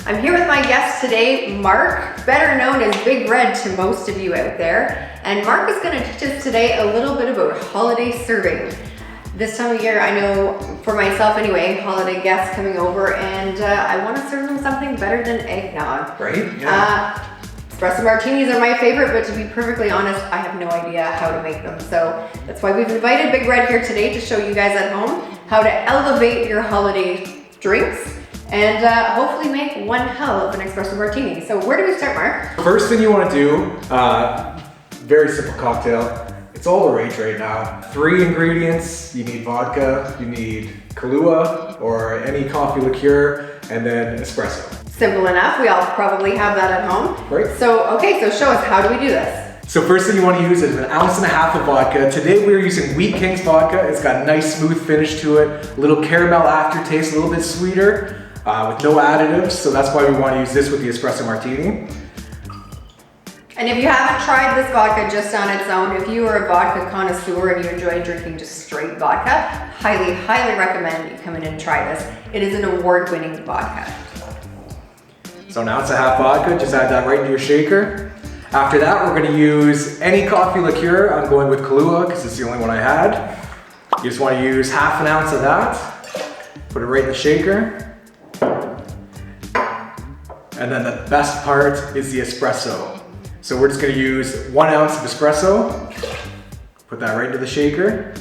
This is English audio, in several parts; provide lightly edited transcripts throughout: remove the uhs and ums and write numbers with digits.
I'm here with my guest today, Mark, better known as Big Red to most of you out there. And Mark is going to teach us today a little bit about holiday serving. This time of year, I know for myself anyway, holiday guests coming over, and I want to serve them something better than eggnog. Right? Yeah. Espresso Martinis are my favorite, but to be perfectly honest, I have no idea how to make them. So that's why we've invited Big Red here today to show you guys at home how to elevate your holiday drinks and hopefully make one hell of an Espresso Martini. So where do we start, Mark? First thing you want to do, very simple cocktail. It's all the rage right now. 3 ingredients. You need vodka, you need Kahlua or any coffee liqueur, and then espresso. Simple enough. We all probably have that at home. Right. So, okay, so show us, how do we do this? So first thing you want to use is 1.5 ounces of vodka. Today we're using Wheat King's vodka. It's got a nice smooth finish to it, a little caramel aftertaste, a little bit sweeter, with no additives. So that's why we want to use this with the Espresso Martini. And if you haven't tried this vodka just on its own, if you are a vodka connoisseur and you enjoy drinking just straight vodka, highly, highly recommend you come in and try this. It is an award-winning vodka. So 1.5 ounces vodka, just add that right into your shaker. After that, we're gonna use any coffee liqueur. I'm going with Kahlua because it's the only one I had. You just wanna use 1/2 ounce of that. Put it right in the shaker. And then the best part is the espresso. So we're just gonna use 1 ounce of espresso. Put that right into the shaker.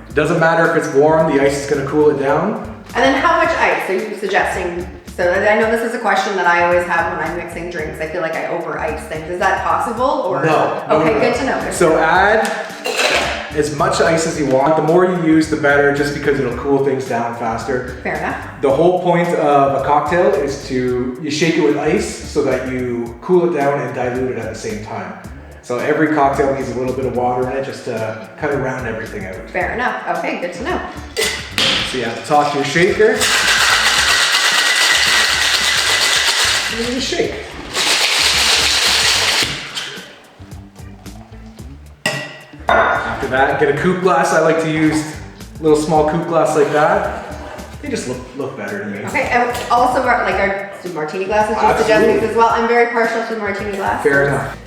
It doesn't matter if it's warm, the ice is gonna cool it down. And then how much ice are you suggesting? So I know this is a question that I always have when I'm mixing drinks. I feel like I over ice things. Is that possible? Or No. Okay, good to know. So add as much ice as you want. The more you use, the better, just because it'll cool things down faster. Fair enough. The whole point of a cocktail is you shake it with ice so that you cool it down and dilute it at the same time. So every cocktail needs a little bit of water in it just to kind of round everything out. Fair enough. Okay, good to know. So you have to toss your shaker. And then you shake. After that, get a coupe glass. I like to use a little small coupe glass like that. They just look better to me. Okay, and also like our martini glasses, you suggest Absolutely. these as well. I'm very partial to the martini glass. Fair enough.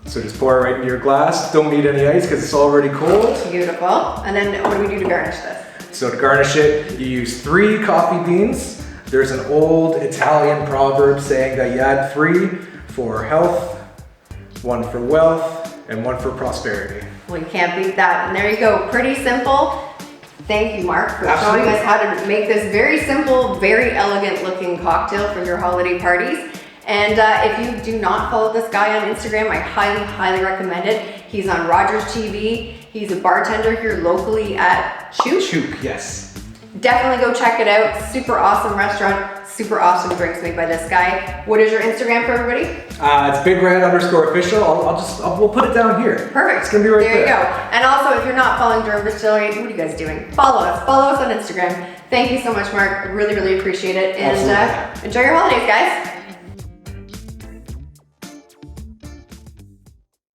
So just pour it right into your glass. Don't need any ice because it's already cold. Beautiful. And then what do we do to garnish this? So to garnish it, you use 3 coffee beans. There's an old Italian proverb saying that you add 3 for health, 1 for wealth, and 1 for prosperity. Well, you can't beat that. And there you go. Pretty simple. Thank you, Mark, for showing us how to make this very simple, very elegant looking cocktail for your holiday parties. And if you do not follow this guy on Instagram, I highly, highly recommend it. He's on Rogers TV. He's a bartender here locally at Chook. Chook, yes. Definitely go check it out. Super awesome restaurant, super awesome drinks made by this guy. What is your Instagram for everybody? It's BigRed_official. We'll put it down here. Perfect. It's gonna be right there. There you go. And also, if you're not following Durham Distillery, what are you guys doing? Follow us. Follow us on Instagram. Thank you so much, Mark. I really, really appreciate it. And enjoy your holidays, guys.